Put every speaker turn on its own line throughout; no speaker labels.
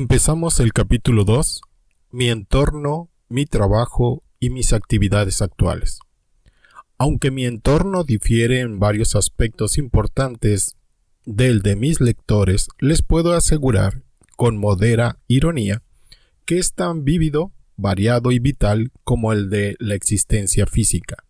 Empezamos el capítulo 2, mi entorno, mi trabajo y mis actividades actuales. Aunque mi entorno difiere en varios aspectos importantes del de mis lectores, les puedo asegurar, con modera ironía, que es tan vívido, variado y vital como el de la existencia física.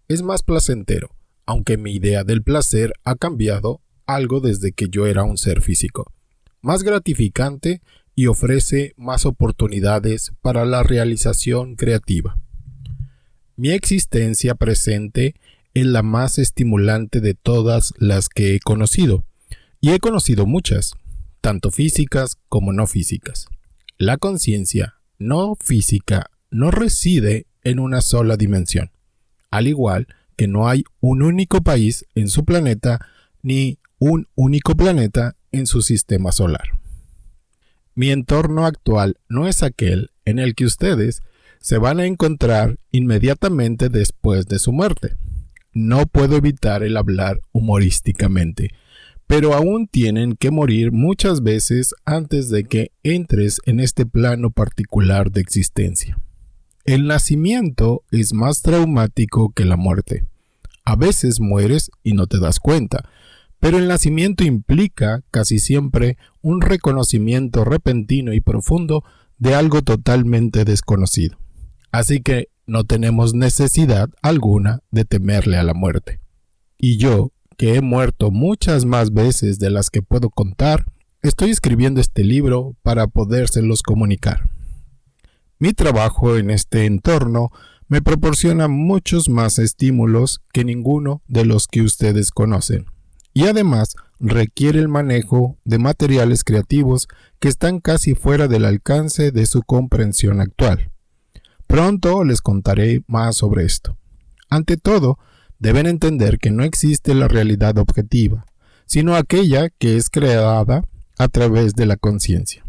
Es más placentero, aunque mi idea del placer ha cambiado algo desde que yo era un ser físico. Más gratificante y ofrece más oportunidades para la realización creativa. Mi existencia presente es la más estimulante de todas las que he conocido, y he conocido muchas, tanto físicas como no físicas. La conciencia no física no reside en una sola dimensión, al igual que no hay un único país en su planeta ni un único planeta en su sistema solar. Mi entorno actual no es aquel en el que ustedes se van a encontrar inmediatamente después de su muerte. No puedo evitar el hablar humorísticamente, pero aún tienen que morir muchas veces antes de que entres en este plano particular de existencia. El nacimiento es más traumático que la muerte. A veces mueres y no te das cuenta, pero el nacimiento implica casi siempre un reconocimiento repentino y profundo de algo totalmente desconocido. Así que no tenemos necesidad alguna de temerle a la muerte. Y yo, que he muerto muchas más veces de las que puedo contar, estoy escribiendo este libro para podérselos comunicar. Mi trabajo en este entorno me proporciona muchos más estímulos que ninguno de los que ustedes conocen. Y además requiere el manejo de materiales creativos que están casi fuera del alcance de su comprensión actual. Pronto les contaré más sobre esto. Ante todo, deben entender que no existe la realidad objetiva, sino aquella que es creada a través de la conciencia.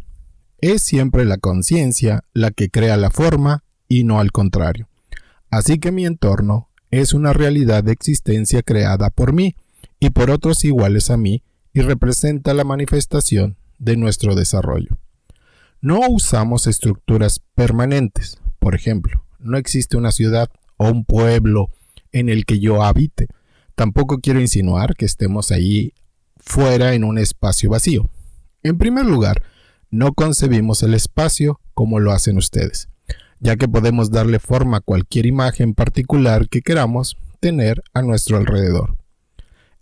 Es siempre la conciencia la que crea la forma y no al contrario. Así que mi entorno es una realidad de existencia creada por mí y por otros iguales a mí, y representa la manifestación de nuestro desarrollo. No usamos estructuras permanentes. Por ejemplo, no existe una ciudad o un pueblo en el que yo habite. Tampoco quiero insinuar que estemos ahí fuera en un espacio vacío. En primer lugar, no concebimos el espacio como lo hacen ustedes, ya que podemos darle forma a cualquier imagen particular que queramos tener a nuestro alrededor.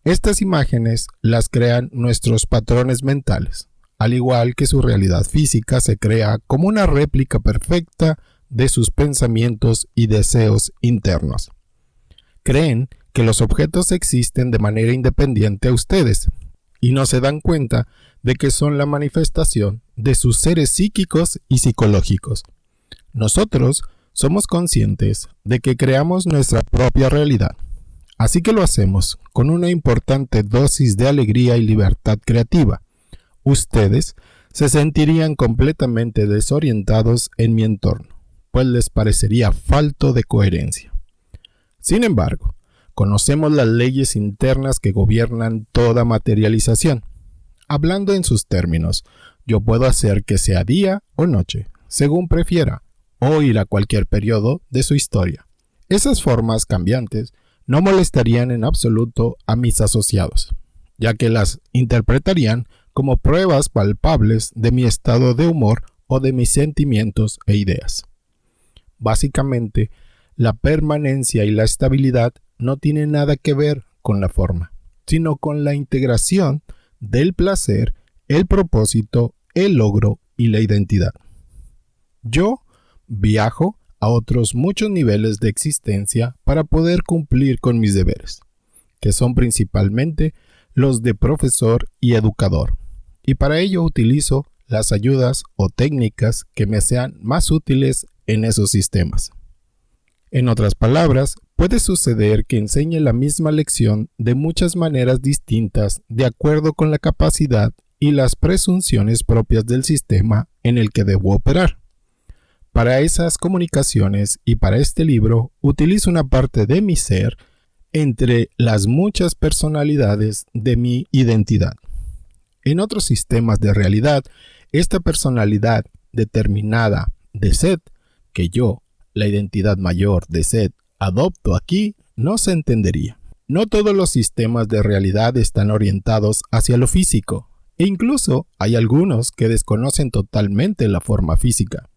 Estas imágenes las crean nuestros patrones mentales, al igual que su realidad física se crea como una réplica perfecta de sus pensamientos y deseos internos. Creen que los objetos existen de manera independiente a ustedes y no se dan cuenta de que son la manifestación de sus seres psíquicos y psicológicos. Nosotros somos conscientes de que creamos nuestra propia realidad. Así que lo hacemos con una importante dosis de alegría y libertad creativa. Ustedes se sentirían completamente desorientados en mi entorno, pues les parecería falto de coherencia. Sin embargo, conocemos las leyes internas que gobiernan toda materialización. Hablando en sus términos, yo puedo hacer que sea día o noche, según prefiera, o ir a cualquier periodo de su historia. Esas formas cambiantes no molestarían en absoluto a mis asociados, ya que las interpretarían como pruebas palpables de mi estado de humor o de mis sentimientos e ideas. Básicamente, la permanencia y la estabilidad no tienen nada que ver con la forma, sino con la integración del placer, el propósito, el logro y la identidad. Yo viajo a otros muchos niveles de existencia para poder cumplir con mis deberes, que son principalmente los de profesor y educador, y para ello utilizo las ayudas o técnicas que me sean más útiles en esos sistemas. En otras palabras, puede suceder que enseñe la misma lección de muchas maneras distintas de acuerdo con la capacidad y las presunciones propias del sistema en el que debo operar. Para esas comunicaciones y para este libro utilizo una parte de mi ser entre las muchas personalidades de mi identidad. En otros sistemas de realidad, esta personalidad determinada de Seth, que yo, la identidad mayor de Seth, adopto aquí, no se entendería. No todos los sistemas de realidad están orientados hacia lo físico, e incluso hay algunos que desconocen totalmente la forma física.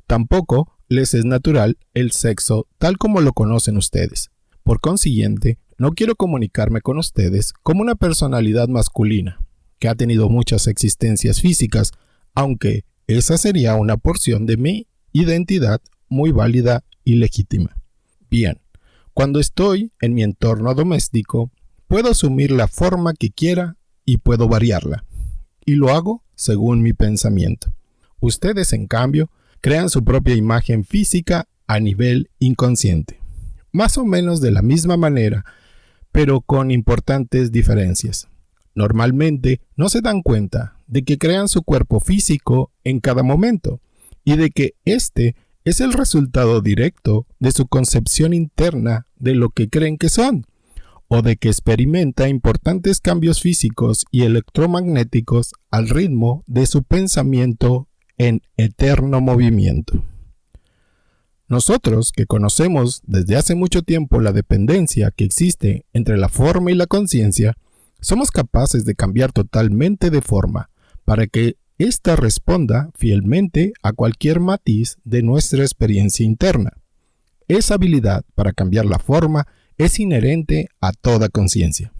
Tampoco les es natural el sexo tal como lo conocen ustedes. Por consiguiente, no quiero comunicarme con ustedes como una personalidad masculina, que ha tenido muchas existencias físicas, aunque esa sería una porción de mi identidad muy válida y legítima. Bien, cuando estoy en mi entorno doméstico, puedo asumir la forma que quiera y puedo variarla, y lo hago según mi pensamiento. Ustedes, en cambio, crean su propia imagen física a nivel inconsciente, más o menos de la misma manera, pero con importantes diferencias. Normalmente no se dan cuenta de que crean su cuerpo físico en cada momento y de que este es el resultado directo de su concepción interna de lo que creen que son, o de que experimenta importantes cambios físicos y electromagnéticos al ritmo de su pensamiento en eterno movimiento. Nosotros, que conocemos desde hace mucho tiempo la dependencia que existe entre la forma y la conciencia, somos capaces de cambiar totalmente de forma para que ésta responda fielmente a cualquier matiz de nuestra experiencia interna. Esa habilidad para cambiar la forma es inherente a toda conciencia.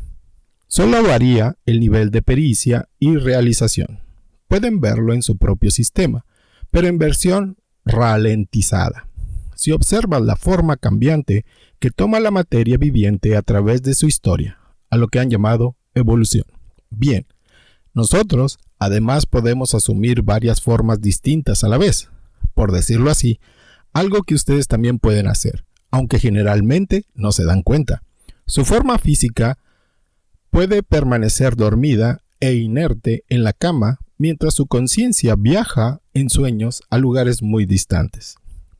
Solo varía el nivel de pericia y realización. Pueden verlo en su propio sistema, pero en versión ralentizada. Si observan la forma cambiante que toma la materia viviente a través de su historia, a lo que han llamado evolución. Bien, nosotros además podemos asumir varias formas distintas a la vez, por decirlo así, algo que ustedes también pueden hacer, aunque generalmente no se dan cuenta. Su forma física puede permanecer dormida e inerte en la cama mientras su conciencia viaja en sueños a lugares muy distantes.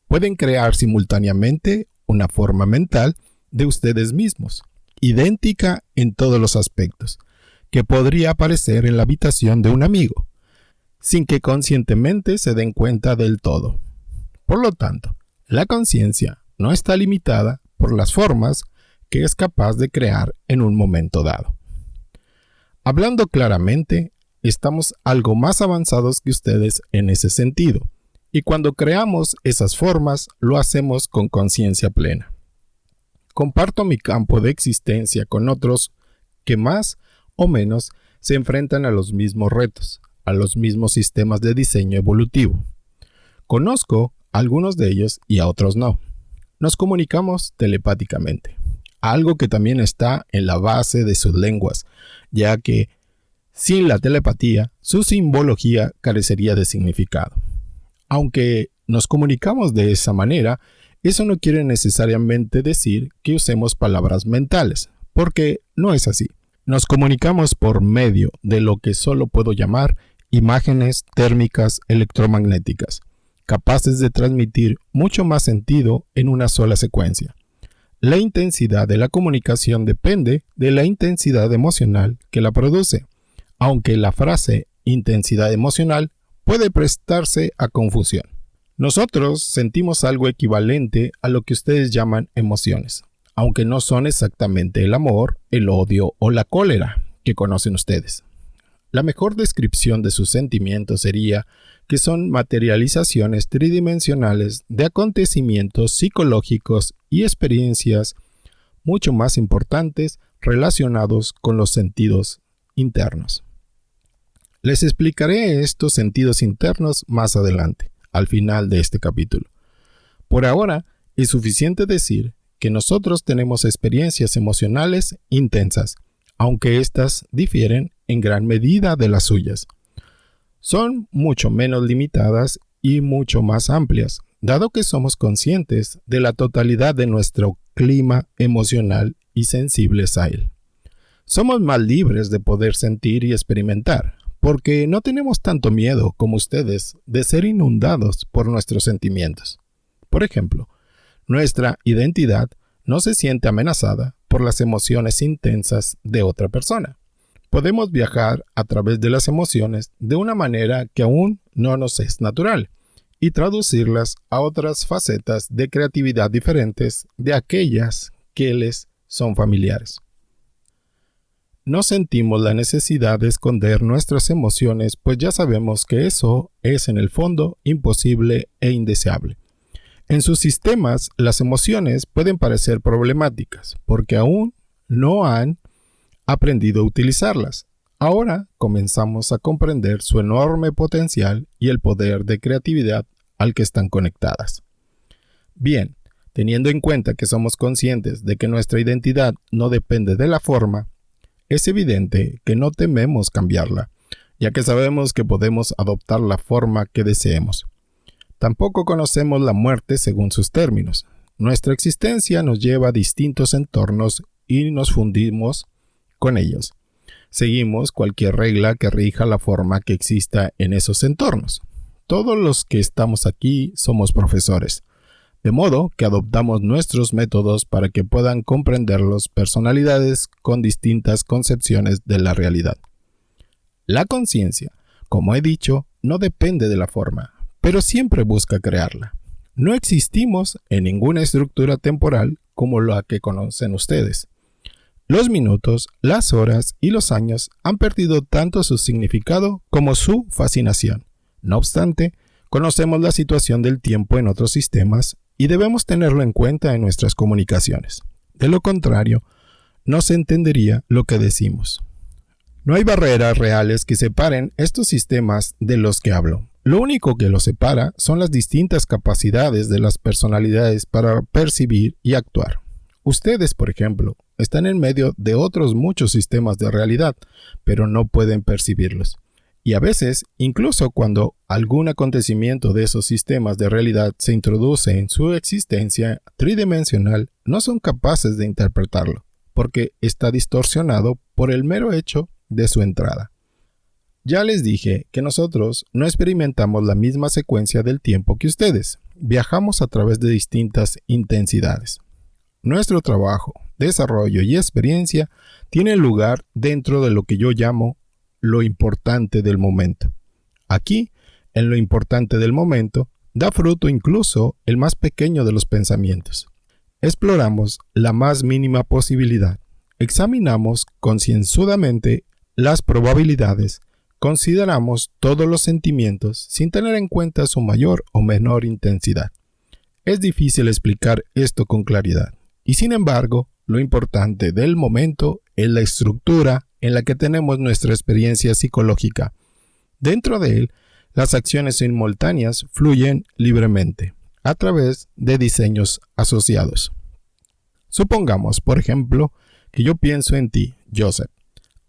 Pueden crear simultáneamente una forma mental de ustedes mismos, idéntica en todos los aspectos, que podría aparecer en la habitación de un amigo, sin que conscientemente se den cuenta del todo. Por lo tanto, la conciencia no está limitada por las formas que es capaz de crear en un momento dado. Hablando claramente, estamos algo más avanzados que ustedes en ese sentido, y cuando creamos esas formas, lo hacemos con conciencia plena. Comparto mi campo de existencia con otros que más o menos se enfrentan a los mismos retos, a los mismos sistemas de diseño evolutivo. Conozco a algunos de ellos y a otros no. Nos comunicamos telepáticamente, algo que también está en la base de sus lenguas, ya que sin la telepatía, su simbología carecería de significado. Aunque nos comunicamos de esa manera, eso no quiere necesariamente decir que usemos palabras mentales, porque no es así. Nos comunicamos por medio de lo que solo puedo llamar imágenes térmicas electromagnéticas, capaces de transmitir mucho más sentido en una sola secuencia. La intensidad de la comunicación depende de la intensidad emocional que la produce, aunque la frase intensidad emocional puede prestarse a confusión. Nosotros sentimos algo equivalente a lo que ustedes llaman emociones, aunque no son exactamente el amor, el odio o la cólera que conocen ustedes. La mejor descripción de sus sentimientos sería que son materializaciones tridimensionales de acontecimientos psicológicos y experiencias mucho más importantes relacionados con los sentidos internos. Les explicaré estos sentidos internos más adelante, al final de este capítulo. Por ahora, es suficiente decir que nosotros tenemos experiencias emocionales intensas, aunque éstas difieren en gran medida de las suyas. Son mucho menos limitadas y mucho más amplias, dado que somos conscientes de la totalidad de nuestro clima emocional y sensibles a él. Somos más libres de poder sentir y experimentar, porque no tenemos tanto miedo como ustedes de ser inundados por nuestros sentimientos. Por ejemplo, nuestra identidad no se siente amenazada por las emociones intensas de otra persona, Podemos viajar a través de las emociones de una manera que aún no nos es natural y traducirlas a otras facetas de creatividad diferentes de aquellas que les son familiares. No sentimos la necesidad de esconder nuestras emociones, pues ya sabemos que eso es en el fondo imposible e indeseable. En sus sistemas, las emociones pueden parecer problemáticas porque aún no han aprendido a utilizarlas. Ahora comenzamos a comprender su enorme potencial y el poder de creatividad al que están conectadas. Bien, teniendo en cuenta que somos conscientes de que nuestra identidad no depende de la forma, es evidente que no tememos cambiarla, ya que sabemos que podemos adoptar la forma que deseemos. Tampoco conocemos la muerte según sus términos. Nuestra existencia nos lleva a distintos entornos y nos fundimos con ellos. Seguimos cualquier regla que rija la forma que exista en esos entornos. Todos los que estamos aquí somos profesores, de modo que adoptamos nuestros métodos para que puedan comprenderlos personalidades con distintas concepciones de la realidad. La conciencia, como he dicho, no depende de la forma, pero siempre busca crearla. No existimos en ninguna estructura temporal como la que conocen ustedes. Los minutos, las horas y los años han perdido tanto su significado como su fascinación. No obstante, conocemos la situación del tiempo en otros sistemas y debemos tenerlo en cuenta en nuestras comunicaciones. De lo contrario, no se entendería lo que decimos. No hay barreras reales que separen estos sistemas de los que hablo. Lo único que los separa son las distintas capacidades de las personalidades para percibir y actuar. Ustedes, por ejemplo, están en medio de otros muchos sistemas de realidad, pero no pueden percibirlos. Y a veces, incluso cuando algún acontecimiento de esos sistemas de realidad se introduce en su existencia tridimensional, no son capaces de interpretarlo, porque está distorsionado por el mero hecho de su entrada. Ya les dije que nosotros no experimentamos la misma secuencia del tiempo que ustedes. Viajamos a través de distintas intensidades. Nuestro trabajo, desarrollo y experiencia tienen lugar dentro de lo que yo llamo lo importante del momento. Aquí, en lo importante del momento, da fruto incluso el más pequeño de los pensamientos. Exploramos la más mínima posibilidad. Examinamos concienzudamente las probabilidades. Consideramos todos los sentimientos sin tener en cuenta su mayor o menor intensidad. Es difícil explicar esto con claridad. Y sin embargo, lo importante del momento es la estructura en la que tenemos nuestra experiencia psicológica. Dentro de él, las acciones simultáneas fluyen libremente, a través de diseños asociados. Supongamos, por ejemplo, que yo pienso en ti, Joseph.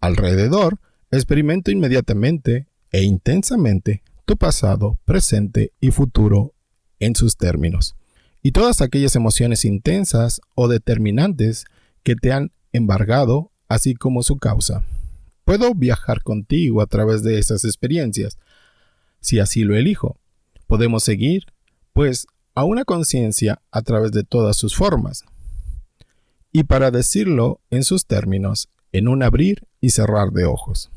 Alrededor, experimento inmediatamente e intensamente tu pasado, presente y futuro en sus términos, y todas aquellas emociones intensas o determinantes que te han embargado, así como su causa. Puedo viajar contigo a través de esas experiencias, si así lo elijo. Podemos seguir, pues, a una conciencia a través de todas sus formas. Y para decirlo en sus términos, en un abrir y cerrar de ojos.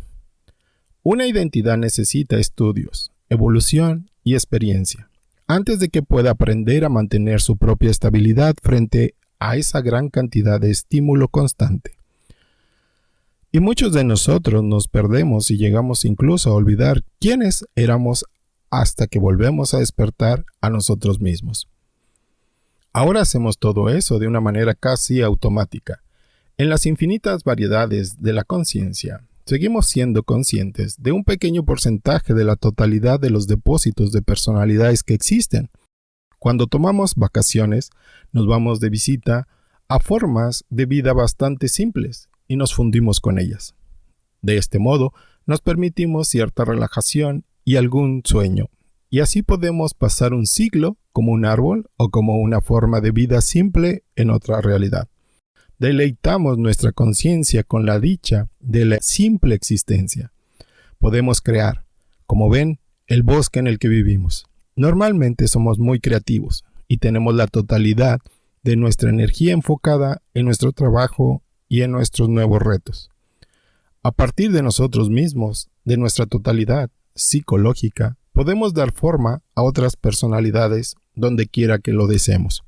Una identidad necesita estudios, evolución y experiencia, antes de que pueda aprender a mantener su propia estabilidad frente a esa gran cantidad de estímulo constante. Y muchos de nosotros nos perdemos y llegamos incluso a olvidar quiénes éramos hasta que volvemos a despertar a nosotros mismos. Ahora hacemos todo eso de una manera casi automática. En las infinitas variedades de la conciencia, seguimos siendo conscientes de un pequeño porcentaje de la totalidad de los depósitos de personalidades que existen. Cuando tomamos vacaciones, nos vamos de visita a formas de vida bastante simples y nos fundimos con ellas. De este modo, nos permitimos cierta relajación y algún sueño, y así podemos pasar un siglo como un árbol o como una forma de vida simple en otra realidad. Deleitamos nuestra conciencia con la dicha de la simple existencia. Podemos crear, como ven, el bosque en el que vivimos. Normalmente somos muy creativos y tenemos la totalidad de nuestra energía enfocada en nuestro trabajo y en nuestros nuevos retos. A partir de nosotros mismos, de nuestra totalidad psicológica, podemos dar forma a otras personalidades donde quiera que lo deseemos.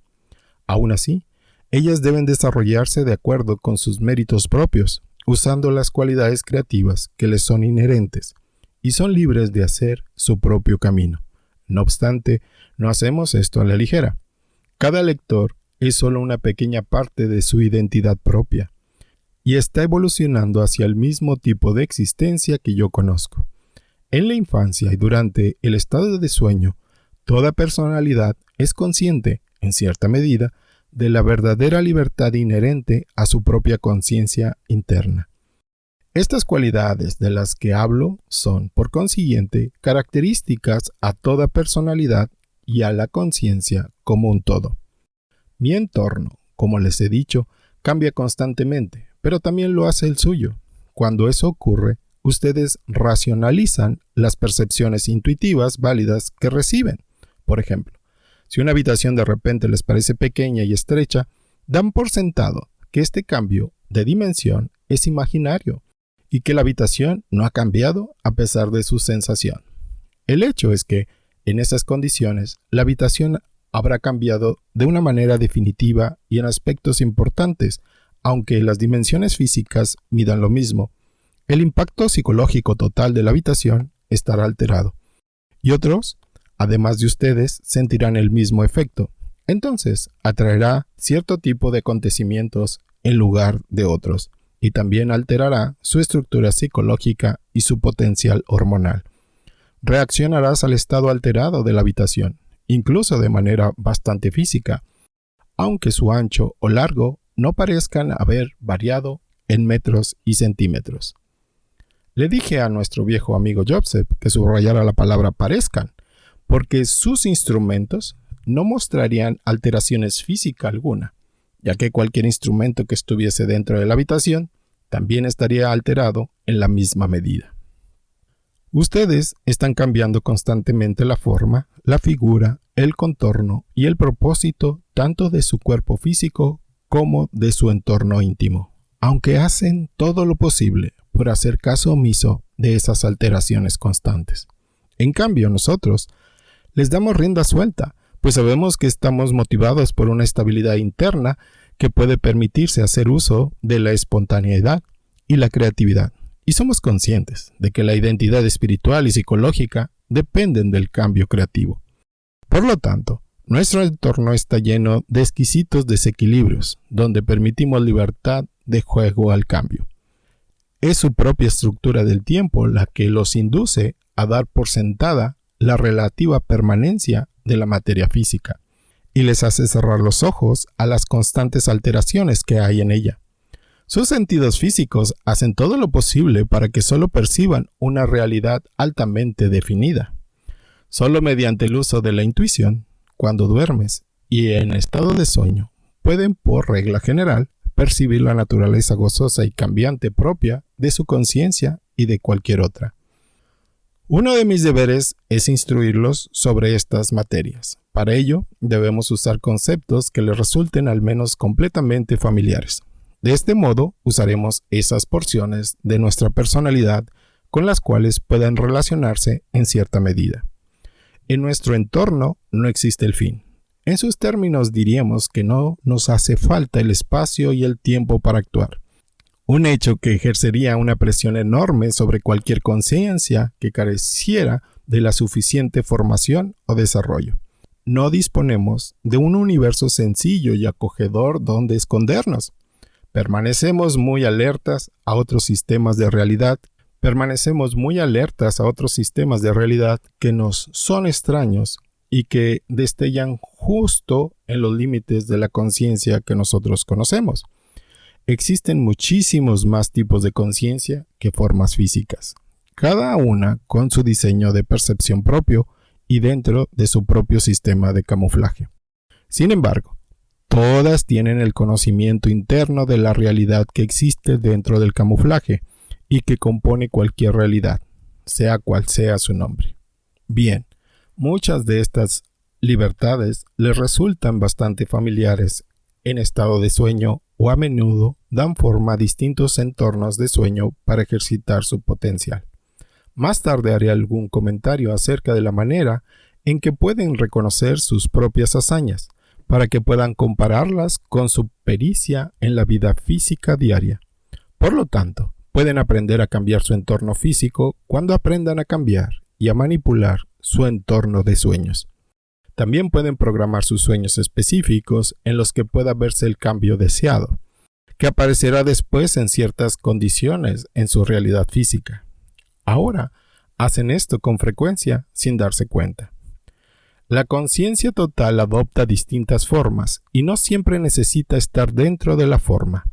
Aún así, ellas deben desarrollarse de acuerdo con sus méritos propios, usando las cualidades creativas que les son inherentes, y son libres de hacer su propio camino. No obstante, no hacemos esto a la ligera. Cada lector es solo una pequeña parte de su identidad propia, y está evolucionando hacia el mismo tipo de existencia que yo conozco. En la infancia y durante el estado de sueño, toda personalidad es consciente, en cierta medida, de la verdadera libertad inherente a su propia conciencia interna. Estas cualidades de las que hablo son, por consiguiente, características a toda personalidad y a la conciencia como un todo. Mi entorno, como les he dicho, cambia constantemente, pero también lo hace el suyo. Cuando eso ocurre, ustedes racionalizan las percepciones intuitivas válidas que reciben. Por ejemplo, si una habitación de repente les parece pequeña y estrecha, dan por sentado que este cambio de dimensión es imaginario y que la habitación no ha cambiado a pesar de su sensación. El hecho es que, en esas condiciones, la habitación habrá cambiado de una manera definitiva y en aspectos importantes, aunque las dimensiones físicas midan lo mismo. El impacto psicológico total de la habitación estará alterado. Y otros, además de ustedes, sentirán el mismo efecto. Entonces, atraerá cierto tipo de acontecimientos en lugar de otros, y también alterará su estructura psicológica y su potencial hormonal. Reaccionarás al estado alterado de la habitación, incluso de manera bastante física, aunque su ancho o largo no parezcan haber variado en metros y centímetros. Le dije a nuestro viejo amigo Joseph que subrayara la palabra parezcan, porque sus instrumentos no mostrarían alteraciones físicas alguna, ya que cualquier instrumento que estuviese dentro de la habitación también estaría alterado en la misma medida. Ustedes están cambiando constantemente la forma, la figura, el contorno y el propósito tanto de su cuerpo físico como de su entorno íntimo, aunque hacen todo lo posible por hacer caso omiso de esas alteraciones constantes. En cambio, nosotros les damos rienda suelta, pues sabemos que estamos motivados por una estabilidad interna que puede permitirse hacer uso de la espontaneidad y la creatividad. Y somos conscientes de que la identidad espiritual y psicológica dependen del cambio creativo. Por lo tanto, nuestro entorno está lleno de exquisitos desequilibrios, donde permitimos libertad de juego al cambio. Es su propia estructura del tiempo la que los induce a dar por sentada la relativa permanencia de la materia física, y les hace cerrar los ojos a las constantes alteraciones que hay en ella. Sus sentidos físicos hacen todo lo posible para que solo perciban una realidad altamente definida. Solo mediante el uso de la intuición, cuando duermes y en estado de sueño, pueden, por regla general, percibir la naturaleza gozosa y cambiante propia de su conciencia y de cualquier otra. Uno de mis deberes es instruirlos sobre estas materias. Para ello, debemos usar conceptos que les resulten al menos completamente familiares. De este modo, usaremos esas porciones de nuestra personalidad con las cuales puedan relacionarse en cierta medida. En nuestro entorno no existe el fin. En sus términos diríamos que no nos hace falta el espacio y el tiempo para actuar. Un hecho que ejercería una presión enorme sobre cualquier conciencia que careciera de la suficiente formación o desarrollo. No disponemos de un universo sencillo y acogedor donde escondernos. Permanecemos muy alertas a otros sistemas de realidad que nos son extraños y que destellan justo en los límites de la conciencia que nosotros conocemos. Existen muchísimos más tipos de conciencia que formas físicas, cada una con su diseño de percepción propio y dentro de su propio sistema de camuflaje. Sin embargo, todas tienen el conocimiento interno de la realidad que existe dentro del camuflaje y que compone cualquier realidad, sea cual sea su nombre. Bien, muchas de estas libertades les resultan bastante familiares en estado de sueño o a menudo dan forma a distintos entornos de sueño para ejercitar su potencial. Más tarde haré algún comentario acerca de la manera en que pueden reconocer sus propias hazañas, para que puedan compararlas con su pericia en la vida física diaria. Por lo tanto, pueden aprender a cambiar su entorno físico cuando aprendan a cambiar y a manipular su entorno de sueños. También pueden programar sus sueños específicos en los que pueda verse el cambio deseado, que aparecerá después en ciertas condiciones en su realidad física. Ahora, hacen esto con frecuencia sin darse cuenta. La conciencia total adopta distintas formas y no siempre necesita estar dentro de la forma.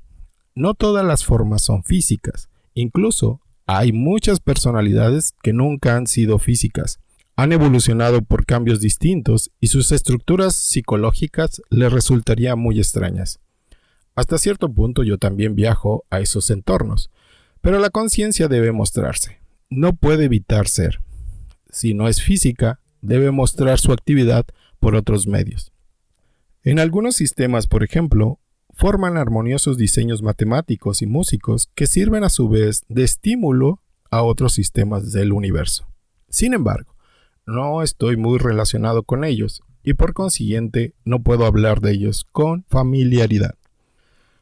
No todas las formas son físicas. Incluso hay muchas personalidades que nunca han sido físicas. Han evolucionado por cambios distintos y sus estructuras psicológicas les resultarían muy extrañas. Hasta cierto punto yo también viajo a esos entornos, pero la conciencia debe mostrarse. No puede evitar ser. Si no es física, debe mostrar su actividad por otros medios. En algunos sistemas, por ejemplo, forman armoniosos diseños matemáticos y músicos que sirven a su vez de estímulo a otros sistemas del universo. Sin embargo, no estoy muy relacionado con ellos y por consiguiente no puedo hablar de ellos con familiaridad.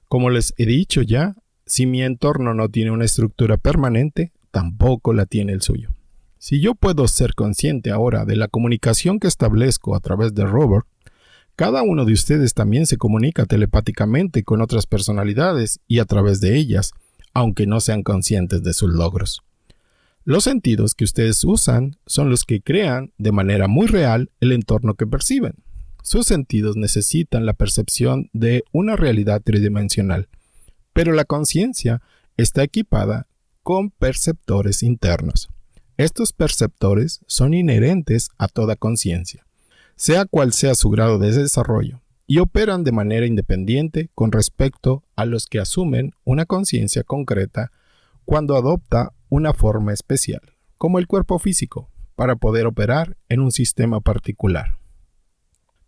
Como les he dicho ya, si mi entorno no tiene una estructura permanente, tampoco la tiene el suyo. Si yo puedo ser consciente ahora de la comunicación que establezco a través de Robert, cada uno de ustedes también se comunica telepáticamente con otras personalidades y a través de ellas, aunque no sean conscientes de sus logros. Los sentidos que ustedes usan son los que crean de manera muy real el entorno que perciben. Sus sentidos necesitan la percepción de una realidad tridimensional, pero la conciencia está equipada con perceptores internos. Estos perceptores son inherentes a toda conciencia, sea cual sea su grado de desarrollo, y operan de manera independiente con respecto a los que asumen una conciencia concreta cuando adopta una forma especial, como el cuerpo físico, para poder operar en un sistema particular.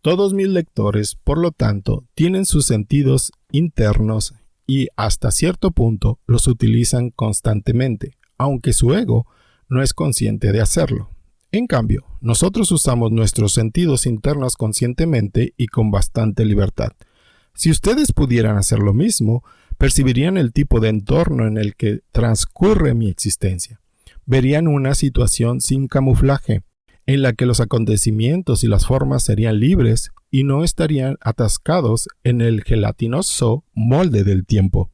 Todos mis lectores, por lo tanto, tienen sus sentidos internos y hasta cierto punto los utilizan constantemente, aunque su ego no es consciente de hacerlo. En cambio, nosotros usamos nuestros sentidos internos conscientemente y con bastante libertad. Si ustedes pudieran hacer lo mismo, percibirían el tipo de entorno en el que transcurre mi existencia. Verían una situación sin camuflaje, en la que los acontecimientos y las formas serían libres y no estarían atascados en el gelatinoso molde del tiempo.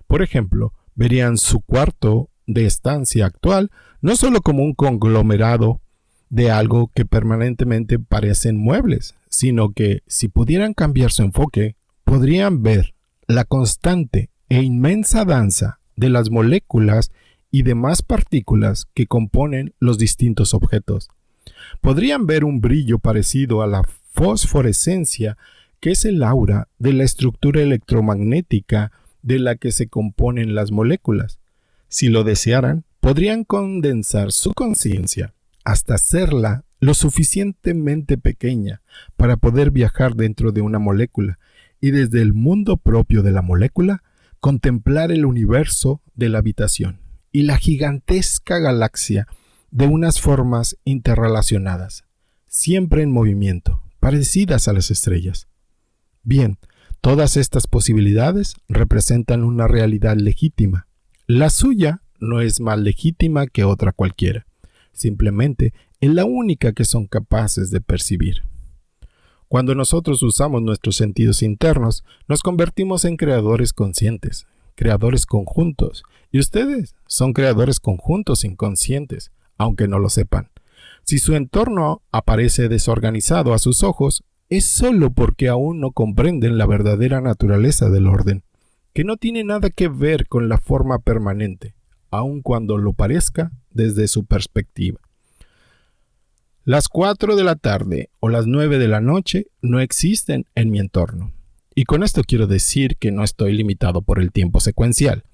Por ejemplo, verían su cuarto de estancia actual no solo como un conglomerado de algo que permanentemente parecen muebles, sino que, si pudieran cambiar su enfoque, podrían ver la constante e inmensa danza de las moléculas y demás partículas que componen los distintos objetos. Podrían ver un brillo parecido a la fosforescencia, que es el aura de la estructura electromagnética de la que se componen las moléculas. Si lo desearan, podrían condensar su conciencia hasta hacerla lo suficientemente pequeña para poder viajar dentro de una molécula y desde el mundo propio de la molécula contemplar el universo de la habitación y la gigantesca galaxia de unas formas interrelacionadas, siempre en movimiento, parecidas a las estrellas. Bien, todas estas posibilidades representan una realidad legítima. La suya no es más legítima que otra cualquiera. Simplemente es la única que son capaces de percibir. Cuando nosotros usamos nuestros sentidos internos, nos convertimos en creadores conscientes, creadores conjuntos, y ustedes son creadores conjuntos inconscientes, aunque no lo sepan. Si su entorno aparece desorganizado a sus ojos, es solo porque aún no comprenden la verdadera naturaleza del orden, que no tiene nada que ver con la forma permanente, aun cuando lo parezca desde su perspectiva. Las 4 de la tarde o las 9 de la noche no existen en mi entorno. Y con esto quiero decir que no estoy limitado por el tiempo secuencial.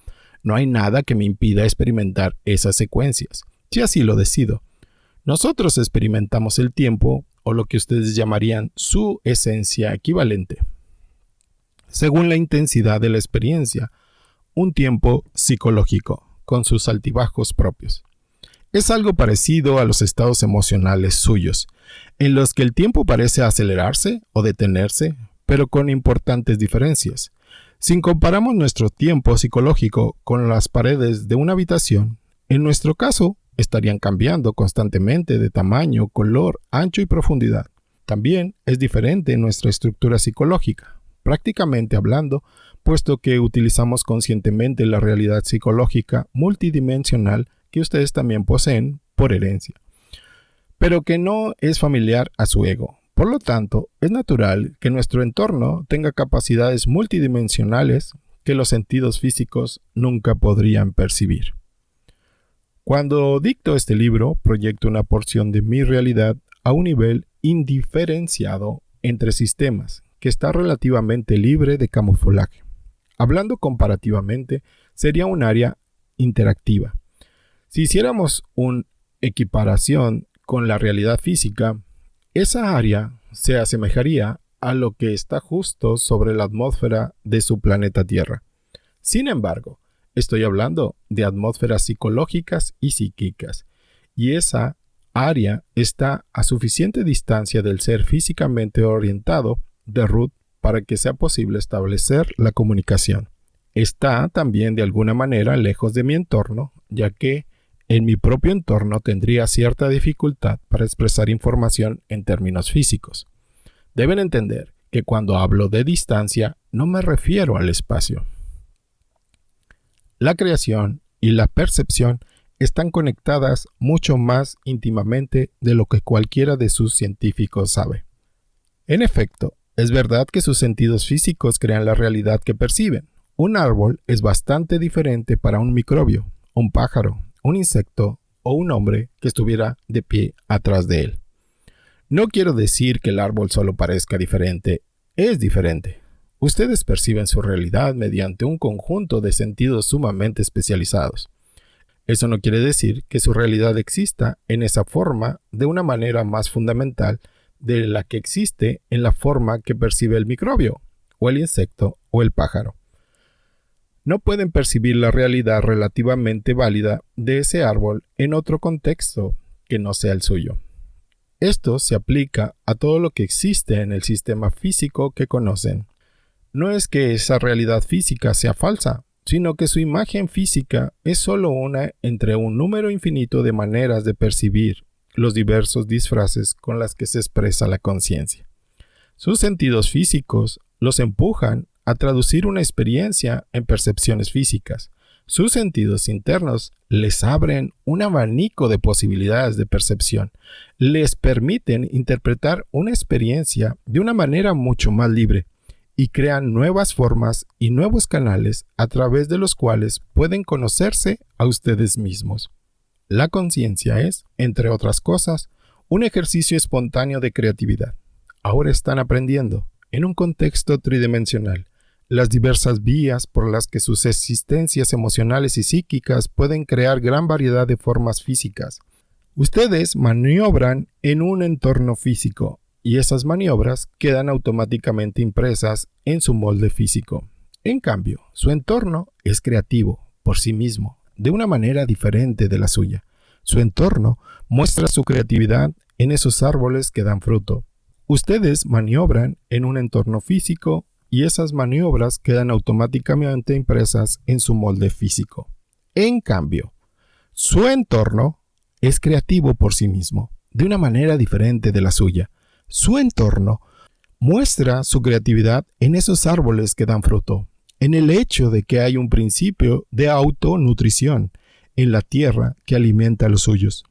No hay nada que me impida experimentar esas secuencias, si así lo decido. Nosotros experimentamos el tiempo, o lo que ustedes llamarían su esencia equivalente. según la intensidad de la experiencia, un tiempo psicológico, con sus altibajos propios. Es algo parecido a los estados emocionales suyos, en los que el tiempo parece acelerarse o detenerse, pero con importantes diferencias. Si comparamos nuestro tiempo psicológico con las paredes de una habitación, en nuestro caso estarían cambiando constantemente de tamaño, color, ancho y profundidad. También es diferente en nuestra estructura psicológica, prácticamente hablando, puesto que utilizamos conscientemente la realidad psicológica multidimensional que ustedes también poseen por herencia, pero que no es familiar a su ego. Por lo tanto, es natural que nuestro entorno tenga capacidades multidimensionales que los sentidos físicos nunca podrían percibir. Cuando dicto este libro, proyecto una porción de mi realidad a un nivel indiferenciado entre sistemas, que está relativamente libre de camuflaje. Hablando comparativamente, sería un área interactiva. Si hiciéramos una equiparación con la realidad física, esa área se asemejaría a lo que está justo sobre la atmósfera de su planeta Tierra. Sin embargo, estoy hablando de atmósferas psicológicas y psíquicas, y esa área está a suficiente distancia del ser físicamente orientado de Ruth para que sea posible establecer la comunicación. Está también de alguna manera lejos de mi entorno, ya que en mi propio entorno tendría cierta dificultad para expresar información en términos físicos. Deben entender que cuando hablo de distancia no me refiero al espacio. La creación y la percepción están conectadas mucho más íntimamente de lo que cualquiera de sus científicos sabe. En efecto, es verdad que sus sentidos físicos crean la realidad que perciben. Un árbol es bastante diferente para un microbio, un pájaro, un insecto o un hombre que estuviera de pie atrás de él. No quiero decir que el árbol solo parezca diferente, es diferente. Ustedes perciben su realidad mediante un conjunto de sentidos sumamente especializados. Eso no quiere decir que su realidad exista en esa forma de una manera más fundamental de la que existe en la forma que percibe el microbio, o el insecto, o el pájaro. No pueden percibir la realidad relativamente válida de ese árbol en otro contexto que no sea el suyo. Esto se aplica a todo lo que existe en el sistema físico que conocen. No es que esa realidad física sea falsa, sino que su imagen física es solo una entre un número infinito de maneras de percibir los diversos disfraces con las que se expresa la conciencia. Sus sentidos físicos los empujan a traducir una experiencia en percepciones físicas. Sus sentidos internos les abren un abanico de posibilidades de percepción. Les permiten interpretar una experiencia de una manera mucho más libre y crean nuevas formas y nuevos canales a través de los cuales pueden conocerse a ustedes mismos. La conciencia es, entre otras cosas, un ejercicio espontáneo de creatividad. Ahora están aprendiendo, en un contexto tridimensional, las diversas vías por las que sus existencias emocionales y psíquicas pueden crear gran variedad de formas físicas. Ustedes maniobran en un entorno físico y esas maniobras quedan automáticamente impresas en su molde físico. En cambio, su entorno es creativo por sí mismo, de una manera diferente de la suya. Su entorno muestra su creatividad en esos árboles que dan fruto. Ustedes maniobran en un entorno físico y esas maniobras quedan automáticamente impresas en su molde físico. En cambio, su entorno es creativo por sí mismo, de una manera diferente de la suya. Su entorno muestra su creatividad en esos árboles que dan fruto, en el hecho de que hay un principio de autonutrición en la tierra que alimenta a los suyos.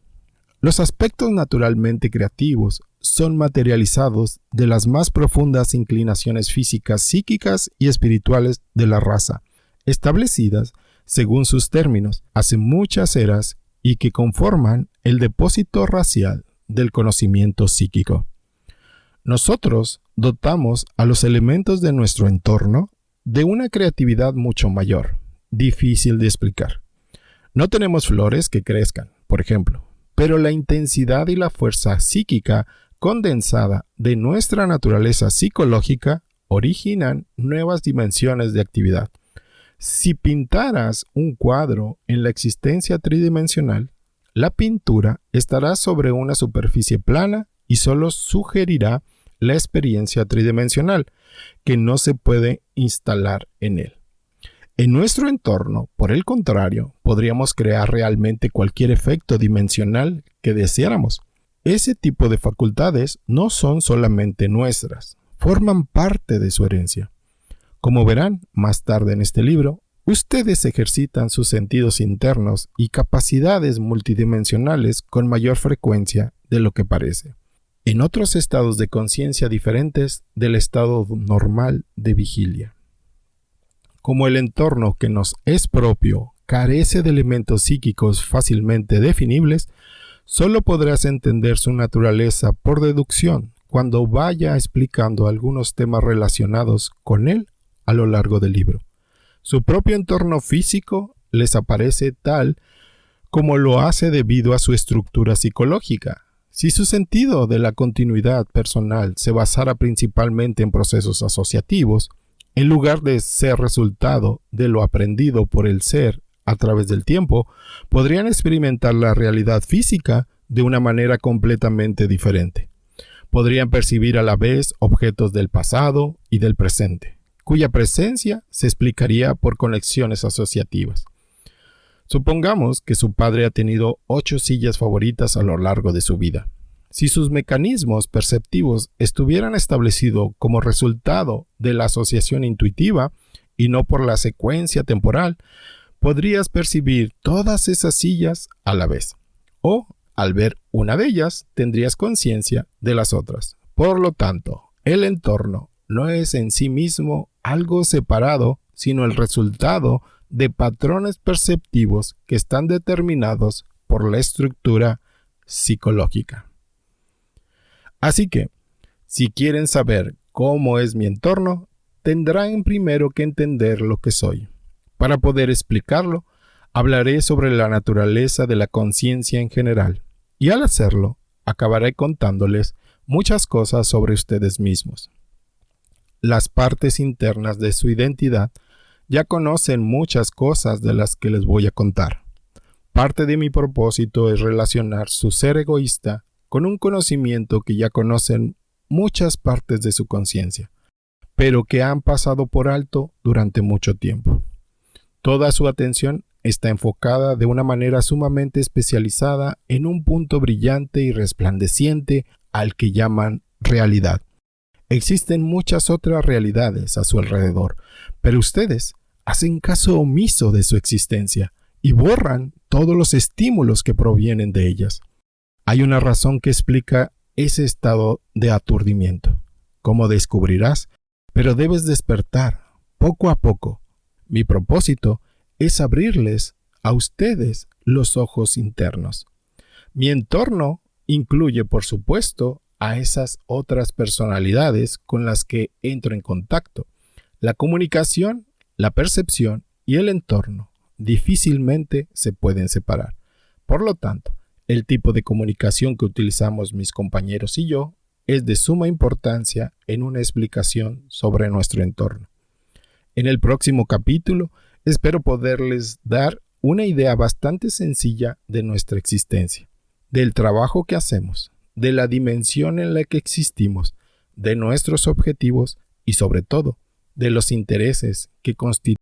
Los aspectos naturalmente creativos son materializados de las más profundas inclinaciones físicas, psíquicas y espirituales de la raza, establecidas según sus términos hace muchas eras y que conforman el depósito racial del conocimiento psíquico. Nosotros dotamos a los elementos de nuestro entorno de una creatividad mucho mayor, difícil de explicar. No tenemos flores que crezcan, por ejemplo, pero la intensidad y la fuerza psíquica condensada de nuestra naturaleza psicológica originan nuevas dimensiones de actividad. Si pintaras un cuadro en la existencia tridimensional, la pintura estará sobre una superficie plana y solo sugerirá la experiencia tridimensional, que no se puede instalar en él. En nuestro entorno, por el contrario, podríamos crear realmente cualquier efecto dimensional que deseáramos. Ese tipo de facultades no son solamente nuestras, forman parte de su herencia. Como verán más tarde en este libro, ustedes ejercitan sus sentidos internos y capacidades multidimensionales con mayor frecuencia de lo que parece, en otros estados de conciencia diferentes del estado normal de vigilia. Como el entorno que nos es propio carece de elementos psíquicos fácilmente definibles, solo podrás entender su naturaleza por deducción cuando vaya explicando algunos temas relacionados con él a lo largo del libro. Su propio entorno físico les aparece tal como lo hace debido a su estructura psicológica. Si su sentido de la continuidad personal se basara principalmente en procesos asociativos, en lugar de ser resultado de lo aprendido por el ser a través del tiempo, podrían experimentar la realidad física de una manera completamente diferente. Podrían percibir a la vez objetos del pasado y del presente, cuya presencia se explicaría por conexiones asociativas. Supongamos que su padre ha tenido 8 sillas favoritas a lo largo de su vida. Si sus mecanismos perceptivos estuvieran establecidos como resultado de la asociación intuitiva y no por la secuencia temporal, podrías percibir todas esas sillas a la vez. O, al ver una de ellas, tendrías conciencia de las otras. Por lo tanto, el entorno no es en sí mismo algo separado, sino el resultado de patrones perceptivos que están determinados por la estructura psicológica. Así que, si quieren saber cómo es mi entorno, tendrán primero que entender lo que soy. Para poder explicarlo, hablaré sobre la naturaleza de la conciencia en general, y al hacerlo, acabaré contándoles muchas cosas sobre ustedes mismos. Las partes internas de su identidad ya conocen muchas cosas de las que les voy a contar. Parte de mi propósito es relacionar su ser egoísta con un conocimiento que ya conocen muchas partes de su conciencia, pero que han pasado por alto durante mucho tiempo. Toda su atención está enfocada de una manera sumamente especializada en un punto brillante y resplandeciente al que llaman realidad. Existen muchas otras realidades a su alrededor, pero ustedes hacen caso omiso de su existencia y borran todos los estímulos que provienen de ellas. Hay una razón que explica ese estado de aturdimiento. Como descubrirás, pero debes despertar poco a poco. Mi propósito es abrirles a ustedes los ojos internos. Mi entorno incluye, por supuesto, a esas otras personalidades con las que entro en contacto. La comunicación, la percepción y el entorno difícilmente se pueden separar. Por lo tanto, el tipo de comunicación que utilizamos mis compañeros y yo es de suma importancia en una explicación sobre nuestro entorno. En el próximo capítulo, espero poderles dar una idea bastante sencilla de nuestra existencia, del trabajo que hacemos, de la dimensión en la que existimos, de nuestros objetivos y sobre todo, de los intereses que constituyen